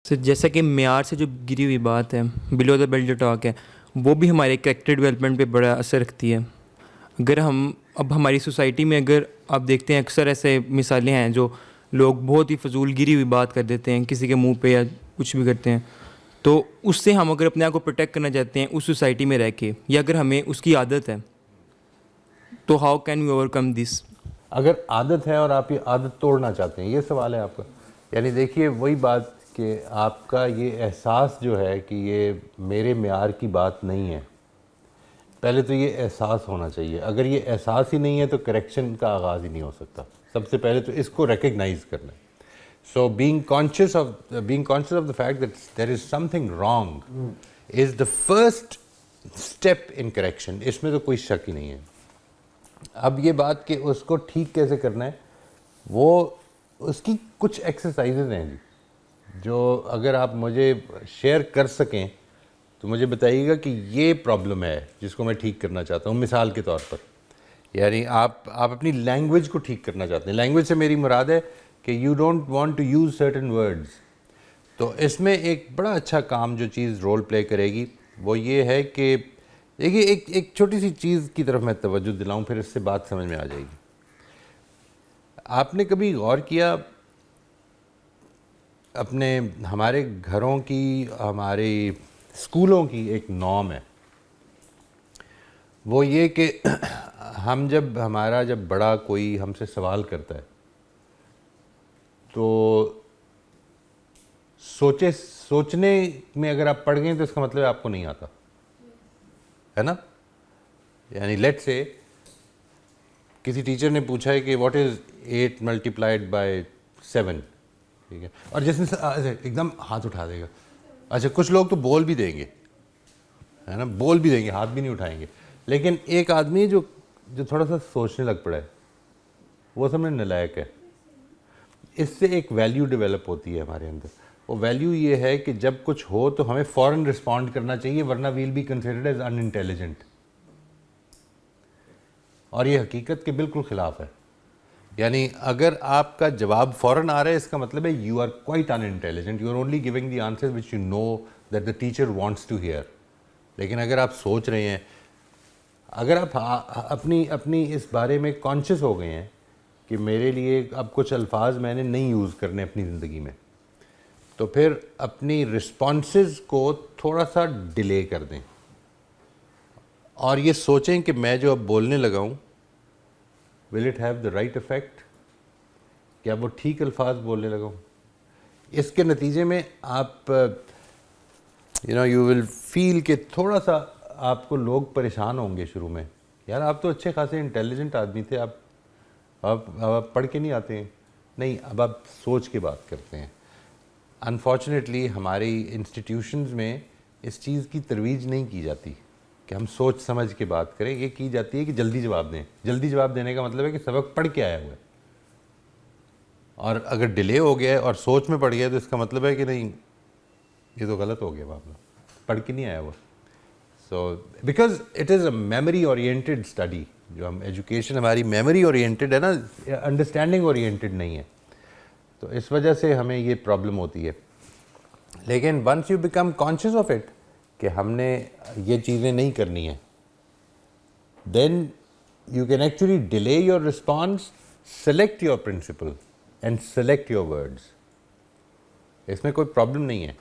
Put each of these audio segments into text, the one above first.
سر جیسا کہ معیار سے جو گری ہوئی بات ہے، بلو دا بیلٹ جو ٹاک ہے، وہ بھی ہمارے کریکٹر ڈیولپمنٹ پہ بڑا اثر رکھتی ہے. اگر اب ہماری سوسائٹی میں اگر آپ دیکھتے ہیں اکثر ایسے مثالیں ہیں جو لوگ بہت ہی فضول گری ہوئی بات کر دیتے ہیں کسی کے منہ پہ یا کچھ بھی کرتے ہیں، تو اس سے ہم اگر اپنے آپ کو پروٹیکٹ کرنا چاہتے ہیں اس سوسائٹی میں رہ کے، یا اگر ہمیں اس کی عادت ہے، تو ہاؤ کین وی اوور کم دس؟ اگر عادت ہے اور آپ یہ عادت توڑنا چاہتے ہیں، یہ سوال ہے آپ کا. یعنی دیکھیے وہی بات کہ آپ کا یہ احساس جو ہے کہ یہ میرے معیار کی بات نہیں ہے، پہلے تو یہ احساس ہونا چاہیے. اگر یہ احساس ہی نہیں ہے تو کریکشن کا آغاز ہی نہیں ہو سکتا. سب سے پہلے تو اس کو ریکگنائز کرنا ہے. سو being conscious of the fact that there is something wrong is the first step in correction. اس میں تو کوئی شک ہی نہیں ہے. اب یہ بات کہ اس کو ٹھیک کیسے کرنا ہے، وہ اس کی کچھ ایکسرسائزز ہیں جی، جو اگر آپ مجھے شیئر کر سکیں تو مجھے بتائیے گا کہ یہ پرابلم ہے جس کو میں ٹھیک کرنا چاہتا ہوں. مثال کے طور پر یعنی آپ اپنی لینگویج کو ٹھیک کرنا چاہتے ہیں. لینگویج سے میری مراد ہے کہ you don't want to use certain words. تو اس میں ایک بڑا اچھا کام جو چیز رول پلے کرے گی وہ یہ ہے کہ دیکھیے ایک چھوٹی سی چیز کی طرف میں توجہ دلاؤں، پھر اس سے بات سمجھ میں آ جائے گی. آپ نے کبھی غور کیا ہمارے گھروں کی، ہمارے اسکولوں کی ایک نارم ہے، وہ یہ کہ ہمارا جب بڑا کوئی ہم سے سوال کرتا ہے تو سوچنے میں اگر آپ پڑ گئے تو اس کا مطلب آپ کو نہیں آتا ہے نا. یعنی لیٹ سے کسی ٹیچر نے پوچھا ہے کہ واٹ از 8 ملٹیپلائڈ بائی 7، ٹھیک ہے، اور جس نے ایک دم ہاتھ اٹھا دے گا. اچھا کچھ لوگ تو بول بھی دیں گے، ہے نا، بول بھی دیں گے، ہاتھ بھی نہیں اٹھائیں گے. لیکن ایک آدمی جو تھوڑا سا سوچنے لگ پڑا ہے، وہ سب میں نالائق ہے. اس سے ایک ویلیو ڈیولپ ہوتی ہے ہمارے اندر. وہ ویلیو یہ ہے کہ جب کچھ ہو تو ہمیں فوراً رسپونڈ کرنا چاہیے، ورنہ will be considered as unintelligent. اور یہ حقیقت کے بالکل خلاف ہے. یعنی اگر آپ کا جواب فوراً آ رہا ہے اس کا مطلب ہے you are quite unintelligent, you are only giving the answer which you know that the teacher wants to hear. لیکن اگر آپ سوچ رہے ہیں، اگر آپ اپنی اس بارے میں کانشیس ہو گئے ہیں کہ میرے لیے اب کچھ الفاظ میں نے نہیں یوز کرنے اپنی زندگی میں، تو پھر اپنی رسپانسز کو تھوڑا سا ڈیلے کر دیں اور یہ سوچیں کہ میں جو اب بولنے لگا ہوں will it have the right effect، کیا وہ ٹھیک الفاظ بولنے لگا ہوں. اس کے نتیجے میں آپ you will feel کہ تھوڑا سا آپ کو لوگ پریشان ہوں گے شروع میں. یار آپ تو اچھے خاصے انٹیلیجنٹ آدمی تھے، آپ پڑھ کے نہیں آتے ہیں. نہیں، اب آپ سوچ کے بات کرتے ہیں. انفارچونیٹلی ہماری انسٹیٹیوشنز میں اس چیز کی ترویج نہیں کی جاتی کہ ہم سوچ سمجھ کے بات کریں. یہ کی جاتی ہے کہ جلدی جواب دیں. جلدی جواب دینے کا مطلب ہے کہ سبق پڑھ کے آیا ہوا ہے، اور اگر ڈیلے ہو گیا ہے اور سوچ میں پڑ گیا تو اس کا مطلب ہے کہ نہیں، یہ تو غلط ہو گیا، معاملہ پڑھ کے نہیں آیا ہوا. So because it is a memory oriented study. جو ہم ایجوکیشن ہماری میموری اورینٹیڈ ہے نا، انڈرسٹینڈنگ اورینٹیڈ نہیں ہے. تو اس وجہ سے ہمیں یہ پرابلم ہوتی ہے. لیکن once you become conscious of it کہ ہم نے یہ چیزیں نہیں کرنی ہیں، then you can actually delay your response, select your principle and select your words. اس میں کوئی پرابلم نہیں ہے،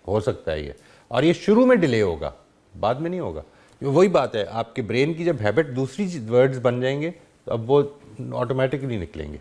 ہو سکتا ہے یہ. اور یہ شروع میں ڈیلے ہوگا، بعد میں نہیں ہوگا. وہی بات ہے، آپ کے برین کی جب ہیبٹ دوسری ورڈز بن جائیں گے تو اب وہ آٹومیٹکلی نکلیں گے.